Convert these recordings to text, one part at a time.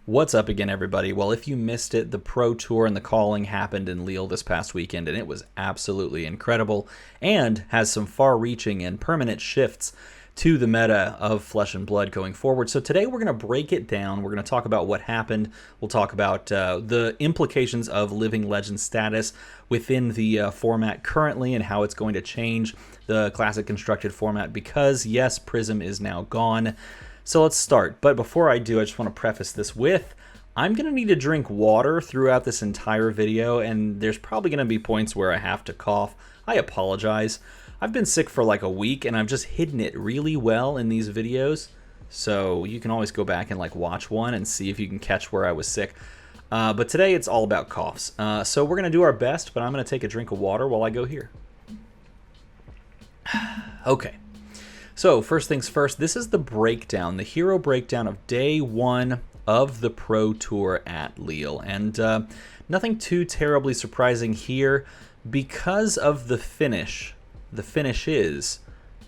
What's up again, everybody? Well, if you missed it, the Pro Tour and the Calling happened in Lille this past weekend, and it was absolutely incredible and has some far-reaching and permanent shifts to the meta of Flesh and Blood going forward. So today we're going to break it down. We're going to talk about what happened. We'll talk about the implications of Living Legend status within the format currently and how it's going to change the Classic Constructed format because, yes, Prism is now gone. So let's start. But before I do, I just want to preface this with, I'm going to need to drink water throughout this entire video, and there's probably going to be points where I have to cough. I apologize. I've been sick for like a week, and I've just hidden it really well in these videos. So you can always go back and like watch one and see if you can catch where I was sick. But today it's all about coughs. So we're going to do our best, but I'm going to take a drink of water while I go here. Okay. So first things first, this is the breakdown, the hero breakdown of day one of the Pro Tour at Lille. And nothing too terribly surprising here because of the finish. The finish is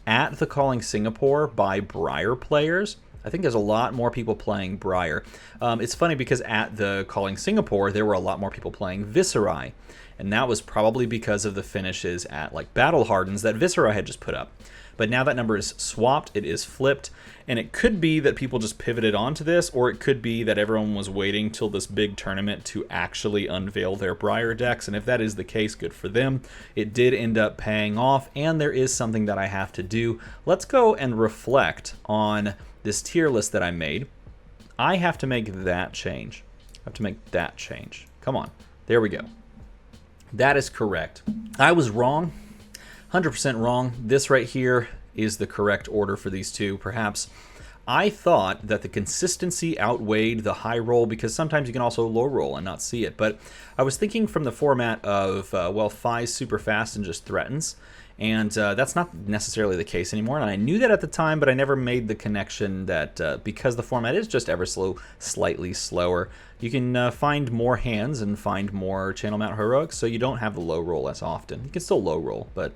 at the Calling Singapore by Briar players. I think there's a lot more people playing Briar. It's funny because at the Calling Singapore, there were a lot more people playing Viserai. And that was probably because of the finishes at like Battle Hardens that Viserai had just put up. But now that number is swapped, it is flipped, and it could be that people just pivoted onto this, or it could be that everyone was waiting till this big tournament to actually unveil their Briar decks, and if that is the case, good for them. It did end up paying off, and there is something that I have to do. Let's go and reflect on this tier list that I made. I have to make that change. I have to make that change. Come on. There we go. That is correct. I was wrong. 100% wrong. This right here is the correct order for these two, perhaps. I thought that the consistency outweighed the high roll because sometimes you can also low roll and not see it. But I was thinking from the format of, well, Fi's super fast and just threatens. And that's not necessarily the case anymore. And I knew that at the time, but I never made the connection that because the format is just ever so slightly slower, you can find more hands and find more channel mount heroics, so you don't have the low roll as often. You can still low roll, but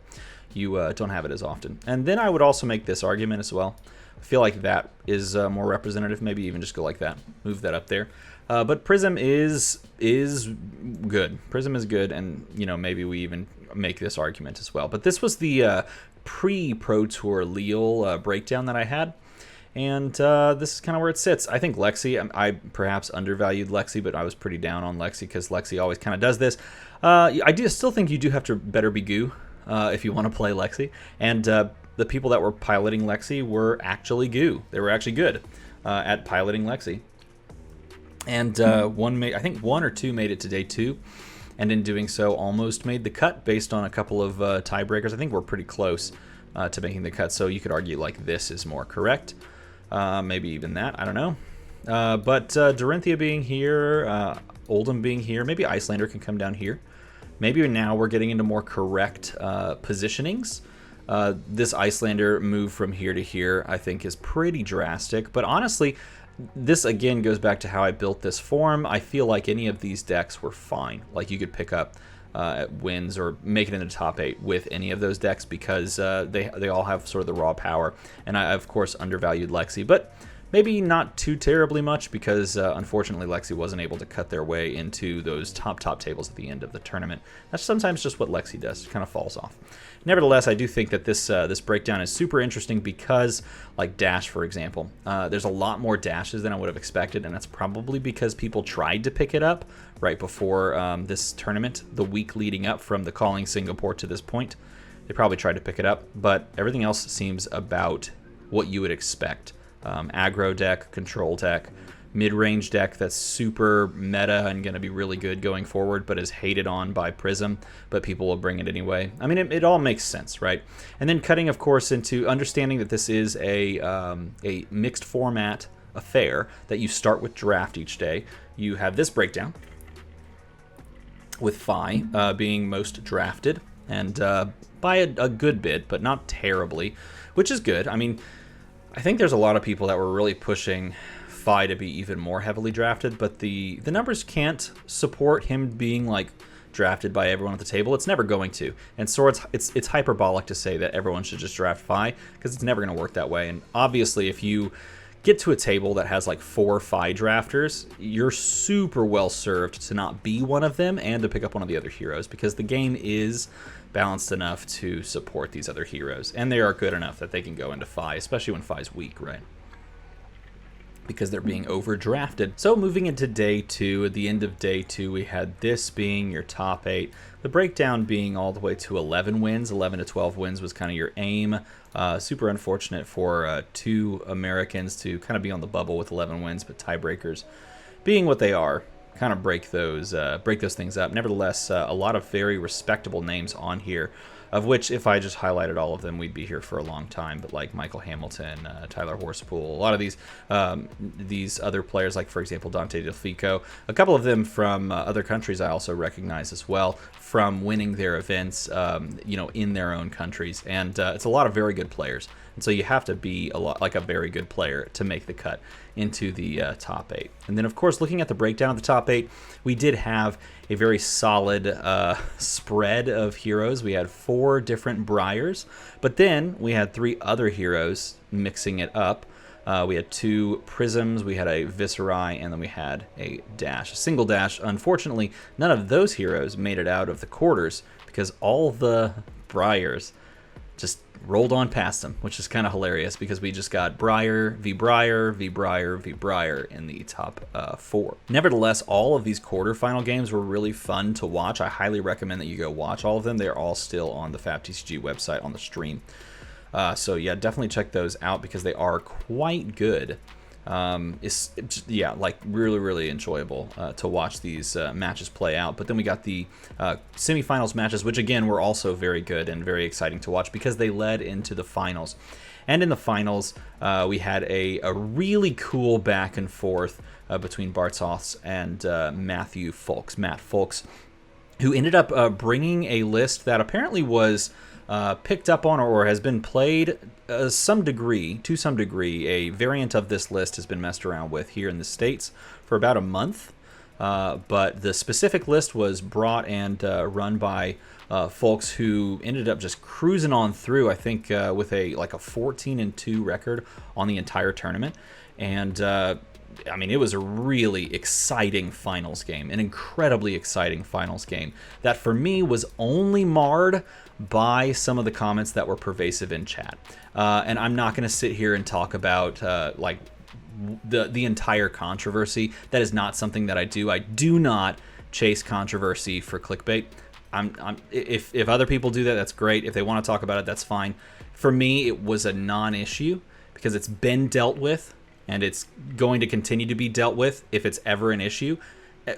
you don't have it as often. And then I would also make this argument as well. I feel like that is more representative. Maybe even just go like that. Move that up there. But Prism is good. Prism is good, and you know, maybe we even make this argument as well. But this was the pre-Pro Tour Lille breakdown that I had. And this is kind of where it sits. I think Lexi, I perhaps undervalued Lexi, but I was pretty down on Lexi because Lexi always kind of does this. I do still think you do have to better be goo if you want to play Lexi. And the people that were piloting Lexi were actually goo. They were actually good at piloting Lexi. And I think one or two made it to day two. And in doing so, almost made the cut based on a couple of tiebreakers. I think we're pretty close to making the cut. So you could argue like this is more correct. Maybe even that, I don't know. But Dorinthia being here, Oldham being here, maybe Icelander can come down here. Maybe now we're getting into more correct positionings. This Icelander move from here to here, I think, is pretty drastic. But honestly, this again goes back to how I built this form. I feel like any of these decks were fine. Like you could pick up wins or make it in the top 8 with any of those decks because they all have sort of the raw power. And I, of course, undervalued Lexi, but maybe not too terribly much because unfortunately Lexi wasn't able to cut their way into those top tables at the end of the tournament. That's sometimes just what Lexi does. It kind of falls off. Nevertheless, I do think that this breakdown is super interesting because, like Dash, for example, there's a lot more dashes than I would have expected, and that's probably because people tried to pick it up right before this tournament, the week leading up from the Calling Singapore to this point. They probably tried to pick it up, but everything else seems about what you would expect. Aggro deck, control deck, mid-range deck that's super meta and going to be really good going forward, but is hated on by Prism, but people will bring it anyway. I mean, it all makes sense, right? And then cutting, of course, into understanding that this is a mixed format affair, that you start with draft each day. You have this breakdown, with Fi being most drafted, and by a good bit, but not terribly, which is good. I mean, I think there's a lot of people that were really pushing Fi to be even more heavily drafted, but the numbers can't support him being like drafted by everyone at the table. It's never going to. And so it's hyperbolic to say that everyone should just draft Fi because it's never going to work that way. And obviously if you get to a table that has like 4 FI drafters, you're super well served to not be one of them and to pick up one of the other heroes, because the game is balanced enough to support these other heroes, and they are good enough that they can go into FI, especially when FI's weak, right? Because they're being overdrafted. So moving into day 2, at the end of day 2, we had this being your top 8. The breakdown being all the way to 11 wins. 11 to 12 wins was kind of your aim. Super unfortunate for 2 Americans to kind of be on the bubble with 11 wins, but tiebreakers being what they are, kind of break those things up. Nevertheless, a lot of very respectable names on here, of which, if I just highlighted all of them, we'd be here for a long time. But like Michael Hamilton, Tyler Horsepool, a lot of these other players, like for example Dante Delfico, a couple of them from other countries I also recognize as well from winning their events, in their own countries. And it's a lot of very good players. And so you have to be a very good player to make the cut into the top 8. And then, of course, looking at the breakdown of the top 8, we did have a very solid spread of heroes. We had 4 different Briars, but then we had 3 other heroes mixing it up. We had 2 Prisms, we had a Viserai, and then we had a Dash, a single Dash. Unfortunately, none of those heroes made it out of the quarters because all the Briars just rolled on past them, which is kind of hilarious because we just got Briar, v Briar, v Briar, v Briar in the top 4. Nevertheless, all of these quarterfinal games were really fun to watch. I highly recommend that you go watch all of them. They're all still on the FabTCG website on the stream. So yeah, definitely check those out because they are quite good. Like really enjoyable to watch these matches play out. But then we got the semifinals matches, which again were also very good and very exciting to watch because they led into the finals. And in the finals, we had a really cool back and forth between Bartos and Matt Folks, who ended up bringing a list that apparently was picked up on or has been played to some degree. A variant of this list has been messed around with here in the States for about a month, but the specific list was brought and run by folks who ended up just cruising on through, I think with a 14-2 record on the entire tournament. And I mean, it was a really exciting finals game, an incredibly exciting finals game that for me was only marred by some of the comments that were pervasive in chat. And I'm not going to sit here and talk about the entire controversy. That is not something that I do. I do not chase controversy for clickbait. If other people do that, that's great. If they want to talk about it, that's fine. For me, it was a non-issue because it's been dealt with. And it's going to continue to be dealt with if it's ever an issue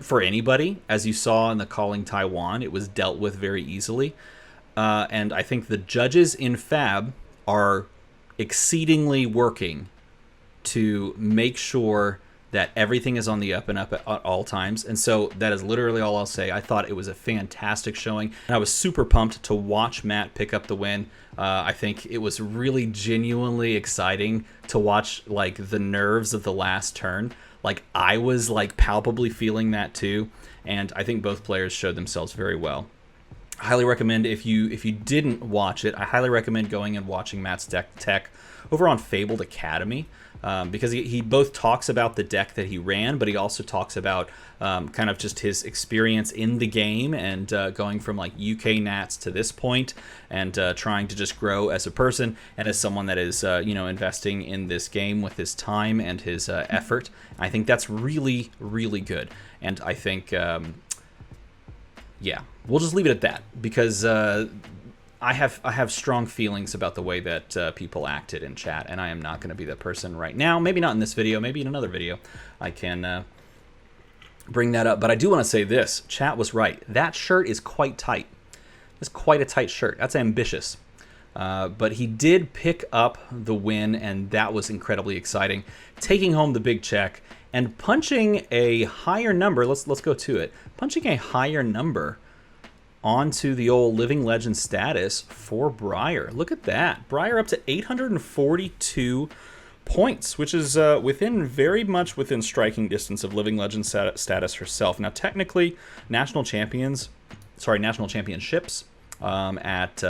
for anybody. As you saw in the Calling Taiwan, it was dealt with very easily. And I think the judges in Fab are exceedingly working to make sure that everything is on the up and up at all times. And so that is literally all I'll say. I thought it was a fantastic showing. And I was super pumped to watch Matt pick up the win. I think it was really genuinely exciting to watch the nerves of the last turn. I was palpably feeling that too. And I think both players showed themselves very well. I highly recommend, if you didn't watch it, I highly recommend going and watching Matt's deck tech over on Fabled Academy. Because he both talks about the deck that he ran, but he also talks about kind of just his experience in the game and going from UK Nats to this point and trying to just grow as a person and as someone that is investing in this game with his time and his effort. I think that's really, really good. And I think, we'll just leave it at that because I have strong feelings about the way that people acted in chat, and I am not going to be that person right now. Maybe not in this video, maybe in another video I can bring that up. But I do want to say this. Chat was right. That shirt is quite tight. It's quite a tight shirt. That's ambitious. But he did pick up the win, and that was incredibly exciting. Taking home the big check and punching a higher number. Let's go to it. Punching a higher number onto the old Living Legend status for Briar. Look at that. Briar up to 842 points, which is very much within striking distance of Living Legend status herself. Now, technically, national championships at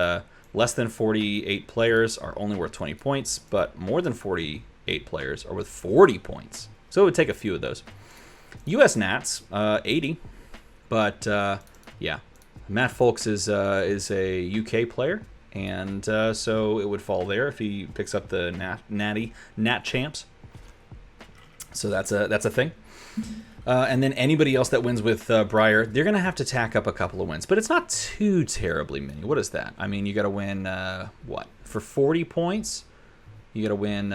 less than 48 players are only worth 20 points, but more than 48 8 players are with 40 points. So it would take a few of those. U.S. Nats, 80. But, yeah, Matt Folks is a UK player. And so it would fall there if he picks up the Nat Champs. So that's a thing. And then anybody else that wins with Briar, they're going to have to tack up a couple of wins. But it's not too terribly many. What is that? I mean, you got to win, what? For 40 points, you got to win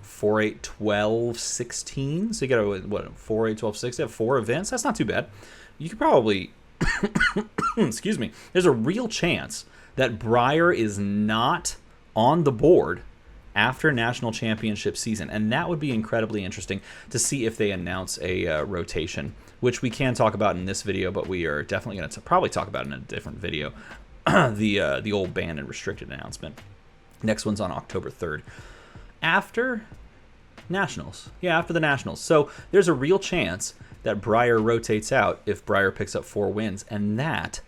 4, 8, 12, 16. So you got to win, what, 4, 8, 12, 16? You have 4 events. That's not too bad. You could probably, excuse me, there's a real chance that Briar is not on the board after national championship season, and that would be incredibly interesting to see if they announce a rotation, which we can talk about in this video, but we are definitely going to probably talk about in a different video. The old banned and restricted announcement. Next one's on October 3rd, after nationals. Yeah, after the nationals. So there's a real chance that Briar rotates out if Briar picks up 4 wins, and that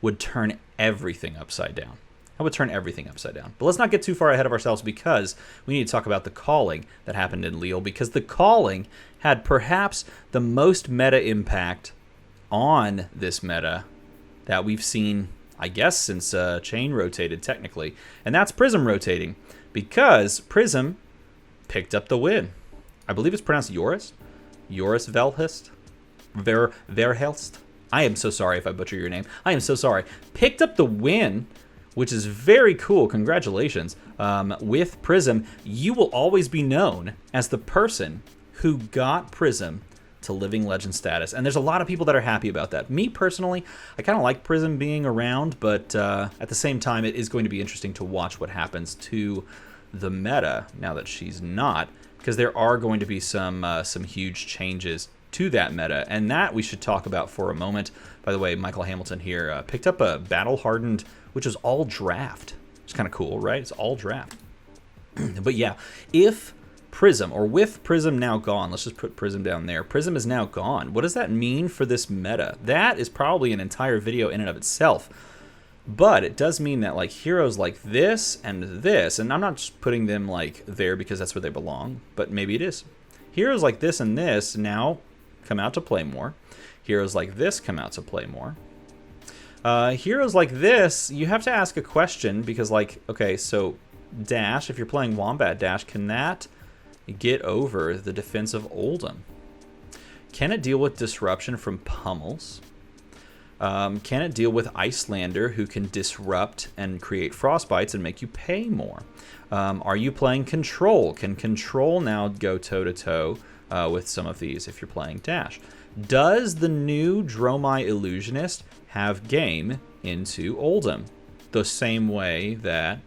would turn everything upside down. That would turn everything upside down. But let's not get too far ahead of ourselves, because we need to talk about the calling that happened in Lille, because the calling had perhaps the most meta impact on this meta that we've seen, I guess, since Chain rotated technically. And that's Prism rotating, because Prism picked up the win. I believe it's pronounced Joris Verhelst. Verhelst. I am so sorry if I butcher your name. I am so sorry. Picked up the win, which is very cool. Congratulations. With Prism, you will always be known as the person who got Prism to Living Legend status. And there's a lot of people that are happy about that. Me, personally, I kind of like Prism being around, but at the same time, it is going to be interesting to watch what happens to the meta now that she's not, because there are going to be some huge changes to that meta, and that we should talk about for a moment. By the way, Michael Hamilton here picked up a Battle Hardened, which is all draft. It's kind of cool, right? It's all draft. But yeah, if Prism, or with Prism now gone, let's just put Prism down there. Prism is now gone. What does that mean for this meta? That is probably an entire video in and of itself. But it does mean that like heroes like this, and I'm not just putting them like there because that's where they belong, but maybe it is. Heroes like this and this now come out to play more. Heroes like this come out to play more. Heroes like this, you have to ask a question, because like, okay, so Dash, if you're playing Wombat Dash, can that get over the defense of Oldham? Can it deal with disruption from pummels? Can it deal with Icelander, who can disrupt and create frostbites and make you pay more? Are you playing Control? Can Control now go toe-to-toe with some of these if you're playing Dash? Does the new Dromai Illusionist have game into Oldham the same way that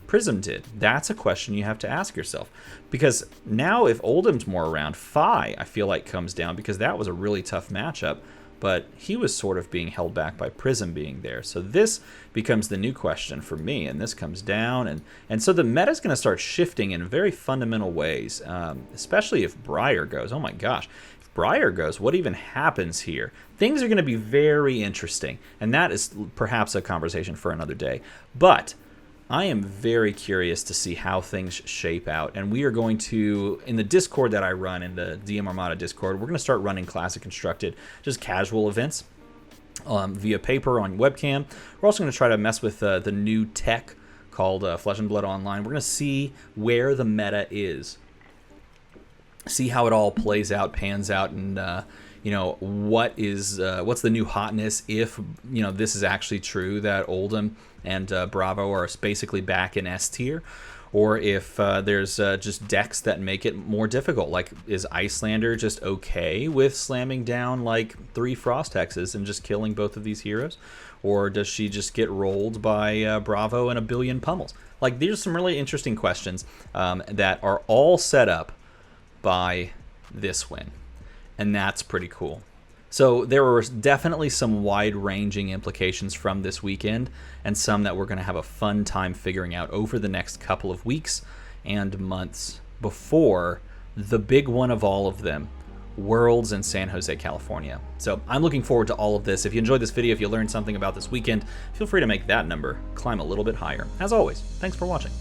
Prism did? That's a question you have to ask yourself. Because now if Oldham's more around, Fi, I feel like, comes down, because that was a really tough matchup. But he was sort of being held back by Prism being there. So this becomes the new question for me, and this comes down. And so the meta's going to start shifting in very fundamental ways, especially if Briar goes. Oh my gosh. If Briar goes, what even happens here? Things are going to be very interesting, and that is perhaps a conversation for another day. But I am very curious to see how things shape out, and we are going to, in the Discord that I run, in the DM Armada Discord, we're going to start running Classic Constructed, just casual events via paper on webcam. We're also going to try to mess with the new tech called Flesh and Blood Online. We're going to see where the meta is, see how it all plays out, pans out, and you know, what's the new hotness if, you know, this is actually true that Oldham and Bravo are basically back in S tier, or if there's just decks that make it more difficult. Like, is Icelander just okay with slamming down like 3 Frost Hexes and just killing both of these heroes? Or does she just get rolled by Bravo and a billion pummels? Like, these are some really interesting questions that are all set up by this win. And that's pretty cool. So there were definitely some wide-ranging implications from this weekend, and some that we're going to have a fun time figuring out over the next couple of weeks and months before the big one of all of them, Worlds in San Jose, California. So I'm looking forward to all of this. If you enjoyed this video, if you learned something about this weekend, feel free to make that number climb a little bit higher. As always, thanks for watching.